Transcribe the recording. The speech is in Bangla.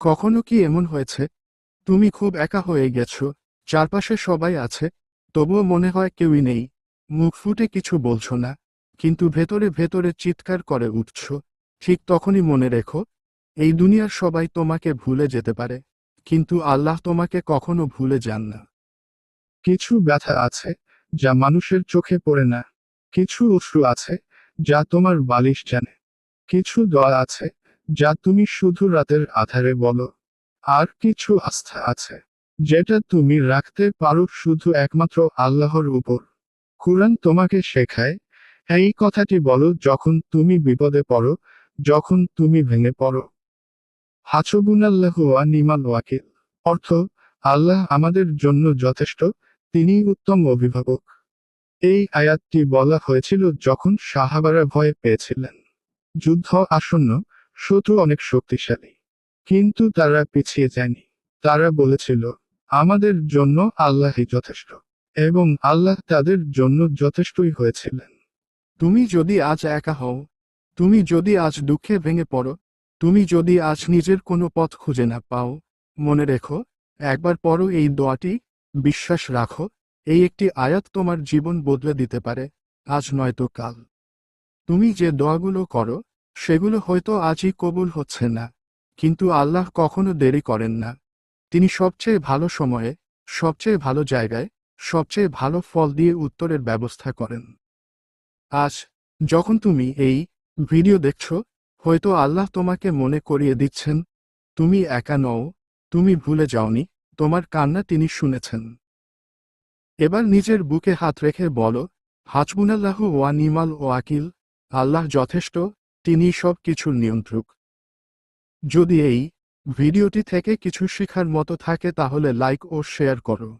কখনো কি এমন হয়েছে তুমি খুব একা হয়ে গেছো, চারপাশে সবাই আছে, তবুও মনে হয় কেউই নেই, মুখ ফুটে কিছু বলছো না, কিন্তু ভেতরে ভেতরে চিৎকার করে উঠছো? ঠিক তখনই মনে রেখো, এই দুনিয়ার সবাই তোমাকে ভুলে যেতে পারে, কিন্তু আল্লাহ তোমাকে কখনো ভুলে যান না। কিছু ব্যথা আছে যা মানুষের চোখে পড়ে না, কিছু অশ্রু আছে যা তোমার বালিশ জানে, কিছু দয়া আছে যা তুমি শুধু রাতের আধারে বলো, আর কিছু আস্থা আছে যেটা তুমি রাখতে পারো শুধু একমাত্র আল্লাহর উপর। কুরআন তোমাকে শেখায়, এই কথাটি বলো যখন তুমি বিপদে পড়ো, যখন তুমি ভেঙে পড়ো। হাসবুনাল্লাহু ওয়া নি'মাল ওয়াকিল। অর্থ, আল্লাহ আমাদের জন্য যথেষ্ট, তিনিই উত্তম অভিভাবক। এই আয়াতটি বলা হয়েছিল যখন সাহাবারা ভয় পেয়েছিলেন। যুদ্ধ আসন্ন, শত্রু অনেক শক্তিশালী। কিন্তু তারা পিছিয়ে যায়নি। তারা বলেছিল, আমাদের জন্য আল্লাহই যথেষ্ট। এবং আল্লাহ তাদের জন্য যথেষ্টই হয়েছিলেন। তুমি যদি আজ একা হও, তুমি যদি আজ দুঃখে ভেঙে পড়ো, তুমি যদি আজ নিজের কোনো পথ খুঁজে না পাও, মনে রেখো, একবার পড়ো এই দোয়াটি, বিশ্বাস রাখো, এই একটি আয়াত তোমার জীবন বদলে দিতে পারে, আজ নয়তো কাল। তুমি যে দোয়াগুলো করো, সেগুলো হয়তো আজই কবুল হচ্ছে না, কিন্তু আল্লাহ কখনো দেরি করেন না। তিনি সবচেয়ে ভালো সময়ে, সবচেয়ে ভালো জায়গায়, সবচেয়ে ভালো ফল দিয়ে উত্তরের ব্যবস্থা করেন। আজ যখন তুমি এই ভিডিও দেখছো, হয়তো আল্লাহ তোমাকে মনে করিয়ে দিচ্ছেন, তুমি একা নও, তুমি ভুলে যাওনি, তোমার কান্না তিনি শুনেছেন। এবার নিজের বুকে হাত রেখে বলো, হাসবুনাল্লাহু ওয়া নি'মাল ওয়াকিল, আল্লাহ যথেষ্ট, তিনি সব কিছুর নিয়ন্ত্রক। যদি এই ভিডিওটি থেকে কিছু শেখার মতো থাকে তাহলে লাইক ও শেয়ার করো।